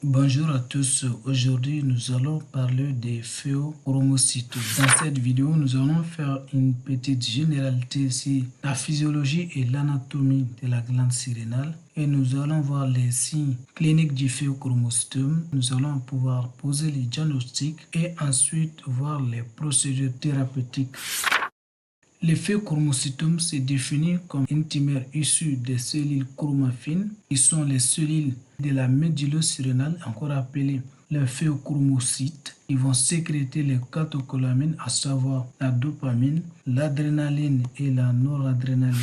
Bonjour à tous, aujourd'hui nous allons parler des phéochromocytoses. Dans cette vidéo, nous allons faire une petite généralité sur la physiologie et l'anatomie de la glande surrénale et nous allons voir les signes cliniques du phéochromocytome. Nous allons pouvoir poser les diagnostics et ensuite voir les procédures thérapeutiques. Le phéochromocytome se définit comme une tumeur issue des cellules chromaffines qui sont les cellules de la médullosurrénale, encore appelées les phéochromocytes, qui vont sécréter les catécholamines, à savoir la dopamine, l'adrénaline et la noradrénaline.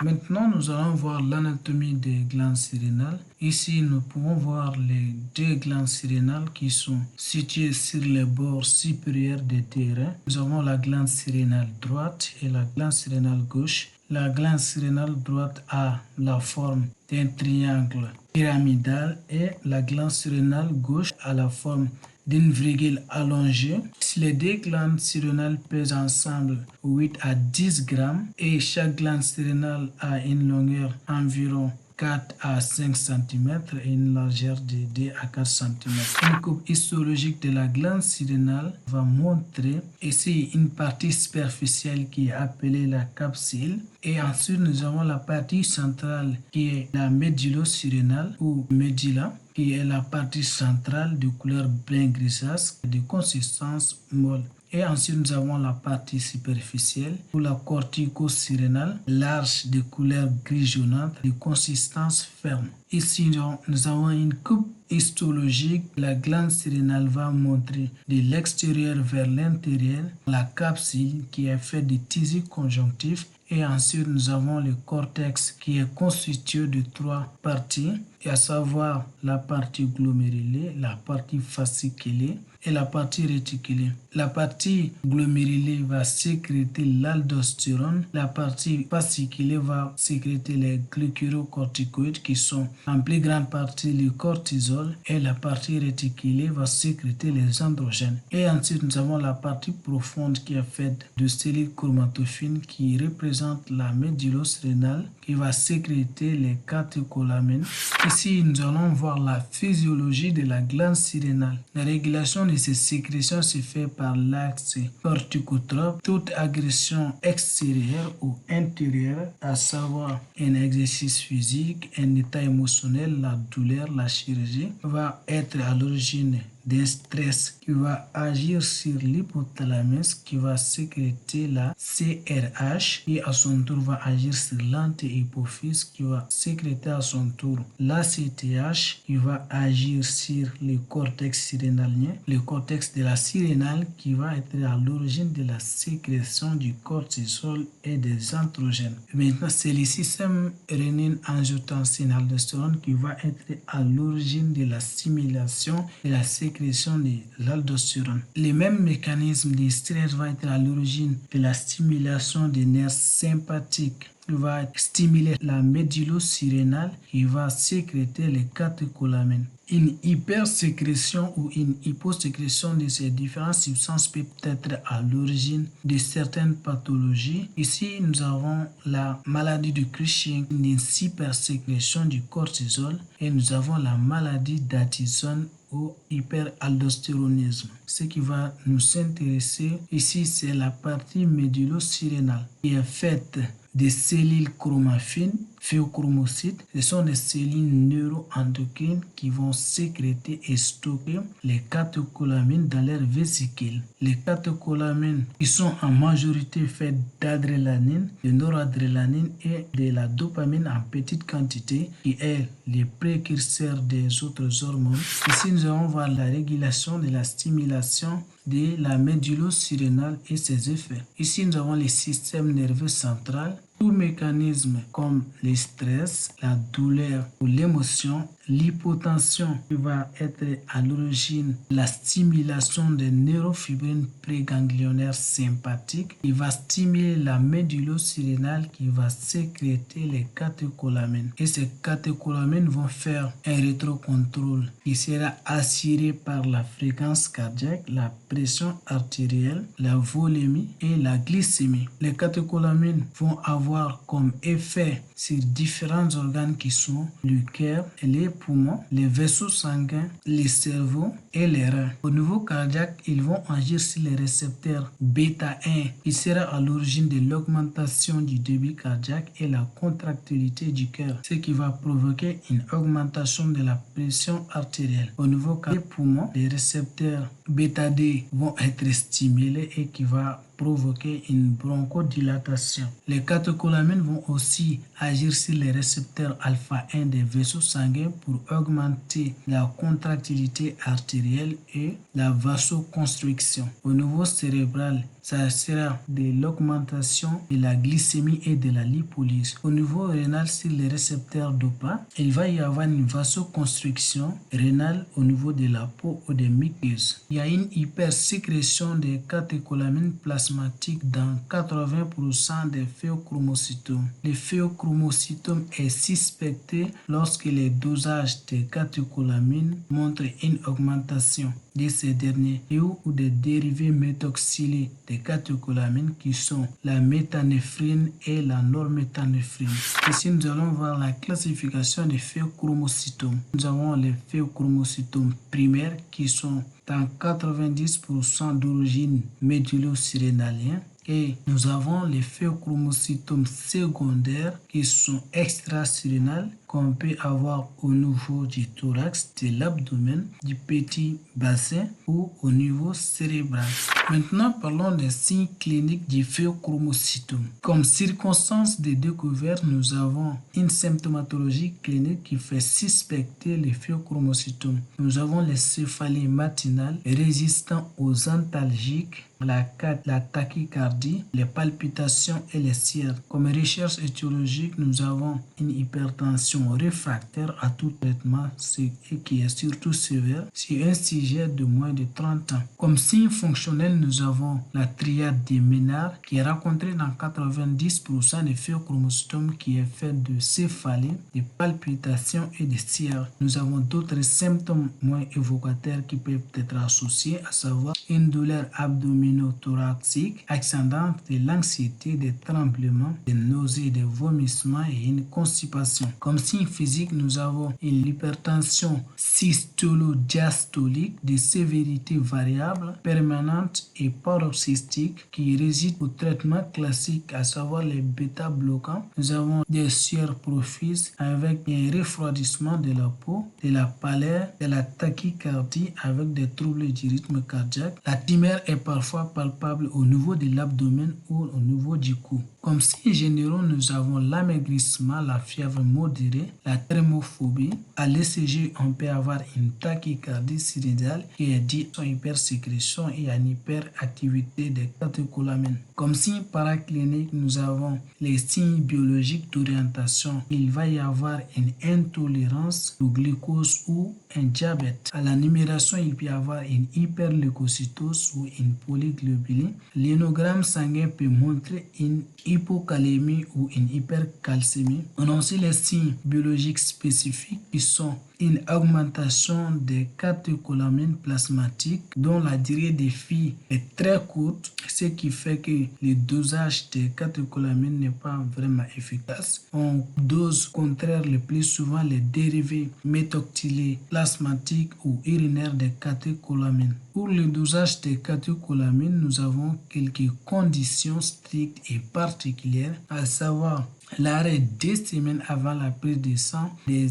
Maintenant, nous allons voir l'anatomie des glandes surrénales. Ici, nous pouvons voir les deux glandes surrénales qui sont situées sur les bords supérieurs des terrains. Nous avons la glande surrénale droite et la glande surrénale gauche. La glande surrénale droite a la forme d'un triangle pyramidal et la glande surrénale gauche a la forme d'une virgule allongée. Les deux glandes surrénales pèsent ensemble 8 à 10 grammes et chaque glande surrénale a une longueur environ 4 à 5 cm et une largeur de 2 à 4 cm. Une coupe histologique de la glande surrénale va montrer ici une partie superficielle qui est appelée la capsule. Et ensuite, nous avons la partie centrale qui est la médullosurrénale ou médulla, qui est la partie centrale de couleur brun grisâtre de consistance molle. Et ensuite, nous avons la partie superficielle ou la cortico-surrénale, large de couleur gris jaunâtre de consistance ferme. Ici, nous avons une coupe histologique. La glande surrénale va montrer de l'extérieur vers l'intérieur la capsule qui est faite de tissu conjonctif. Et ensuite, nous avons le cortex qui est constitué de 3 parties, à savoir la partie glomérulée, la partie fasciculée et la partie réticulée. La partie glomérulée va sécréter l'aldostérone, la partie fasciculée va sécréter les glucurocorticoïdes qui sont en plus grande partie le cortisol et la partie réticulée va sécréter les androgènes. Et ensuite, nous avons la partie profonde qui est faite de cellules chromatophines qui représentent la médullosurrénale qui va sécréter les catécholamines. Ici, nous allons voir la physiologie de la glande surrénale. La régulation de ces sécrétions se fait par l'axe corticotrope. Toute agression extérieure ou intérieure, à savoir un exercice physique, un état émotionnel, la douleur, la chirurgie, va être à l'origine d'un stress qui va agir sur l'hypothalamus qui va sécréter la CRH et à son tour va agir sur l'antéhypophyse qui va sécréter à son tour la CTH qui va agir sur le cortex surrénalien, le cortex de la surrénale qui va être à l'origine de la sécrétion du cortisol et des androgènes. Maintenant, c'est le système rénine-angiotensine-aldostérone qui va être à l'origine de la stimulation et la sécrétion de l'aldostérone. Les mêmes mécanismes de stress vont être à l'origine de la stimulation des nerfs sympathiques. Il va stimuler la médullosurrénale qui va sécréter les catécholamines. Une hypersécrétion ou une hyposécrétion de ces différentes substances peut être à l'origine de certaines pathologies. Ici, nous avons la maladie de Cushing, une hypersécrétion du cortisol, et nous avons la maladie d'Addison ou hyperaldostéronisme. Ce qui va nous intéresser ici, c'est la partie médullosurrénale qui est faite des cellules chromaffines, phéochromocytes. Ce sont des cellules neuroendocrines qui vont sécréter et stocker les catécholamines dans leur vésicule. Les catécholamines qui sont en majorité faites d'adrénaline, de noradrénaline et de la dopamine en petite quantité qui est le précurseur des autres hormones. Ici, nous allons voir la régulation de la stimulation de la médullosurrénale et ses effets. Ici, nous avons le système nerveux central. Tout mécanisme comme le stress, la douleur ou l'émotion, l'hypotension qui va être à l'origine de la stimulation des neurofibrines préganglionnaires sympathiques, qui va stimuler la médullosurrénale qui va sécréter les catécholamines. Et ces catécholamines vont faire un rétrocontrôle qui sera assuré par la fréquence cardiaque, la pression artérielle, la volémie et la glycémie. Les catécholamines vont avoir avoir comme effet sur différents organes qui sont le cœur, les poumons, les vaisseaux sanguins, les cerveaux et les reins. Au niveau cardiaque, ils vont agir sur les récepteurs bêta 1 qui sera à l'origine de l'augmentation du débit cardiaque et la contractilité du cœur, ce qui va provoquer une augmentation de la pression artérielle. Au niveau des poumons, les récepteurs bêta D vont être stimulés et qui va provoquer une bronchodilatation. Les catécholamines vont aussi agir sur les récepteurs alpha 1 des vaisseaux sanguins pour augmenter la contractilité artérielle et la vasoconstriction. Au niveau cérébral, ça sera de l'augmentation de la glycémie et de la lipolyse. Au niveau rénal, sur les récepteurs DOPA, il va y avoir une vasoconstriction rénale au niveau de la peau ou des muqueuses. Il y a une hypersécrétion des catécholamines plasmatiques dans 80% des phéochromocytomes. Le phéochromocytome est suspecté lorsque les dosages des catécholamines montrent une augmentation de ces derniers ou des dérivés méthoxylés des catécholamines qui sont la méthanéphrine et la norméthanéphrine. Ici, nous allons voir la classification des phéochromocytomes. Nous avons les phéochromocytomes primaires qui sont dans 90% d'origine médullo-surrénalienne. Et nous avons les phéochromocytomes secondaires qui sont extrasurrénales qu'on peut avoir au niveau du thorax, de l'abdomen, du petit bassin ou au niveau cérébral. Maintenant, parlons des signes cliniques du phéochromocytome. Comme circonstance de découverte, nous avons une symptomatologie clinique qui fait suspecter les phéochromocytomes. Nous avons les céphalées matinales résistants aux antalgiques, la tachycardie, les palpitations et les sières. Comme recherche étiologique, nous avons une hypertension réfractaire à tout traitement, ce qui est surtout sévère si un sujet de moins de 30 ans. Comme signe fonctionnel, nous avons la triade des Ménard qui est rencontrée dans 90% des phéochromocytomes qui est faite de céphalées, de palpitations et de sières. Nous avons d'autres symptômes moins évocateurs qui peuvent être associés, à savoir une douleur abdominothoracique, ascendante de l'anxiété, des tremblements, des nausées, des vomissements et une constipation. Comme signe physique, nous avons une hypertension systolo-diastolique de sévérité variable, permanente et paroxystique qui réside au traitement classique, à savoir les bêta-bloquants. Nous avons des sueurs profuses avec un refroidissement de la peau, de la pâleur, de la tachycardie avec des troubles du rythme cardiaque. La tumeur est parfois palpable au niveau de l'abdomen ou au niveau du cou. Comme signes généraux, nous avons l'amaigrissement, la fièvre modérée, la thermophobie. À l'ECG, on peut avoir une tachycardie cérébrale qui est due à une hypersécrétion et à une hyperactivité des catécholamines. Comme signe paraclinique, nous avons les signes biologiques d'orientation. Il va y avoir une intolérance au glucose ou un diabète. À la numération, il peut y avoir une hyperleucocytose ou une polyglobulie. L'énogramme sanguin peut montrer une hypocalémie ou une hypercalcémie. On a aussi les signes biologiques spécifiques qui sont une augmentation des catécholamines plasmatiques dont la durée de vie est très courte, ce qui fait que le dosage des catécholamines n'est pas vraiment efficace. On dose contraire le plus souvent les dérivés méthoxylés plasmatiques ou urinaires des catécholamines. Pour le dosage des catécholamines, nous avons quelques conditions strictes et particulières, à savoir l'arrêt 2 semaines avant la prise de sang des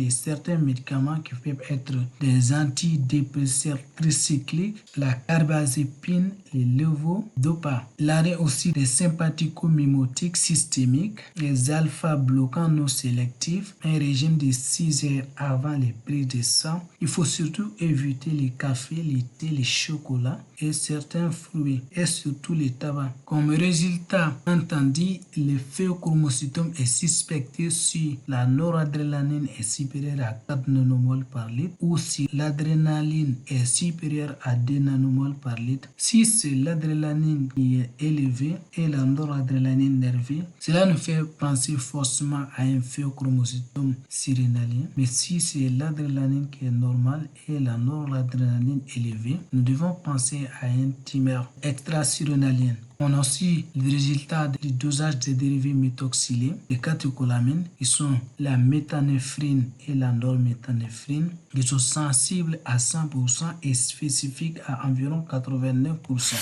certains médicaments qui peuvent être des antidépresseurs tricycliques, la carbazépine, les levodopa. L'arrêt aussi des sympathico-mimétiques systémiques, les alpha-bloquants non sélectifs, un régime de 6 heures avant les prises de sang. Il faut surtout éviter les cafés, les thés, les chocolats et certains fruits et surtout les tabacs. Comme résultat entendu, le phéochromocytome est suspecté si la noradrénaline est supérieure à 4 nanomoles par litre ou si l'adrénaline est supérieure à 2 nanomoles par litre. Si c'est l'adrénaline qui est élevée et la noradrénaline nervée, cela nous fait penser forcément à un phéochromocytome surrénalien. Mais si c'est l'adrénaline qui est normale et la noradrénaline élevée, nous devons penser à une tumeur extrasurrénalienne. On a aussi les résultats du dosage des dérivés méthoxylés, les catécholamines, qui sont la méthanéphrine et la norméthanéphrine, qui sont sensibles à 100% et spécifiques à environ 89%.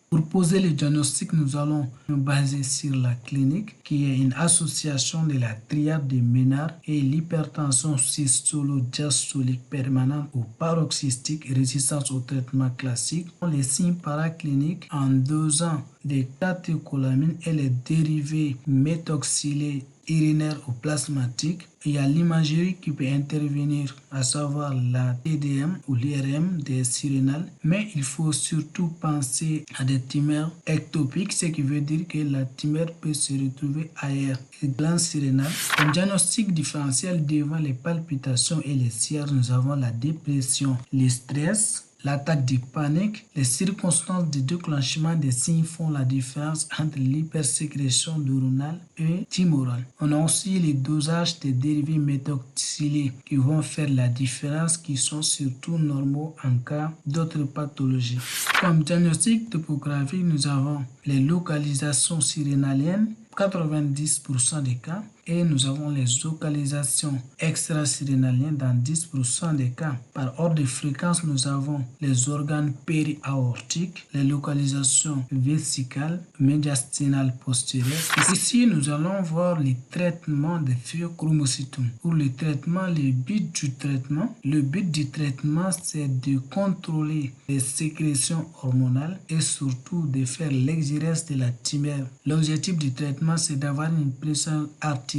Pour poser le diagnostic, nous allons nous baser sur la clinique, qui est une association de la triade de Ménard et l'hypertension systolo-diastolique permanente ou paroxystique résistance au traitement classique. Les signes paracliniques en dosant des catécholamines et les dérivés méthoxylés urinaires ou plasmatiques. Il y a l'imagerie qui peut intervenir, à savoir la TDM ou l'IRM des surrénales, mais il faut surtout penser à des tumeurs ectopiques, ce qui veut dire que la tumeur peut se retrouver ailleurs. Les glandes surrénales. Comme diagnostic différentiel devant les palpitations et les sièges, nous avons la dépression, le stress, l'attaque de panique. Les circonstances de déclenchement des signes font la différence entre l'hypersécrétion neuronale et tumorale. On a aussi les dosages des dérivés méthoxylés qui vont faire la différence, qui sont surtout normaux en cas d'autres pathologies. Comme diagnostic topographique, nous avons les localisations surrénaliennes, 90% des cas, et nous avons les localisations extrasurrénaliennes dans 10% des cas. Par ordre de fréquence, nous avons les organes périaortiques, les localisations vésicales, médiastinales postérieures. Ici, nous allons voir les traitements des phéochromocytomes. Pour le traitement, le but du traitement, c'est de contrôler les sécrétions hormonales et surtout de faire l'exérèse de la tumeur. L'objectif du traitement, c'est d'avoir une pression artérielle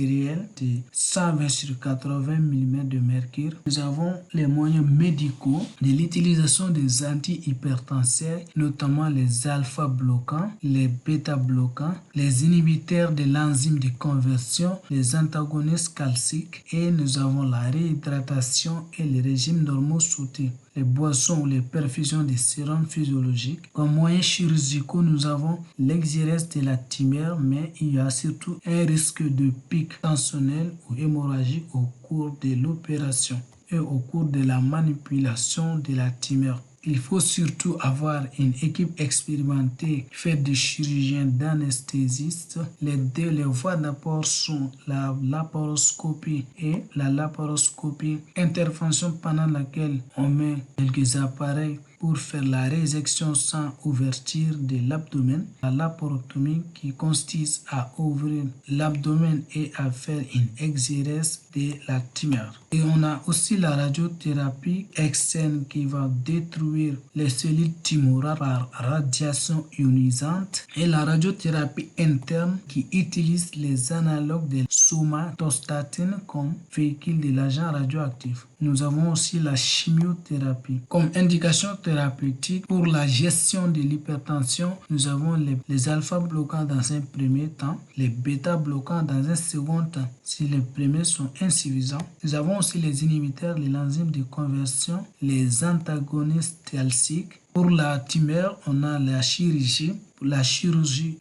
de 120/80 mm de mercure. Nous avons les moyens médicaux de l'utilisation des antihypertenseurs, notamment les alpha-bloquants, les bêta-bloquants, les inhibiteurs de l'enzyme de conversion, les antagonistes calciques, et nous avons la réhydratation et les régimes normaux sautés, les boissons ou les perfusions de sérum physiologiques. Comme moyens chirurgicaux, nous avons l'exérèse de la tumeur, mais il y a surtout un risque de pic tensionnel ou hémorragique au cours de l'opération et au cours de la manipulation de la tumeur. Il faut surtout avoir une équipe expérimentée faite de chirurgiens, d'anesthésistes. Les voies d'apport sont la laparoscopie et la laparoscopie, intervention pendant laquelle on met quelques appareils pour faire la résection sans ouverture de l'abdomen, la laparotomie qui consiste à ouvrir l'abdomen et à faire une exérèse de la tumeur. Et on a aussi la radiothérapie externe qui va détruire les cellules tumorales par radiation ionisante, et la radiothérapie interne qui utilise les analogues de somatostatine comme véhicule de l'agent radioactif. Nous avons aussi la chimiothérapie. Comme indication thérapeutique pour la gestion de l'hypertension, nous avons les alpha-bloquants dans un premier temps, les bêta-bloquants dans un second temps, si les premiers sont insuffisants. Nous avons aussi les inhibiteurs de l'enzyme de conversion, les antagonistes calciques. Pour la tumeur, on a la chirurgie,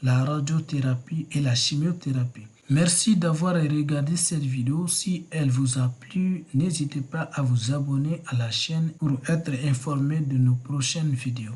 la radiothérapie et la chimiothérapie. Merci d'avoir regardé cette vidéo. Si elle vous a plu, n'hésitez pas à vous abonner à la chaîne pour être informé de nos prochaines vidéos.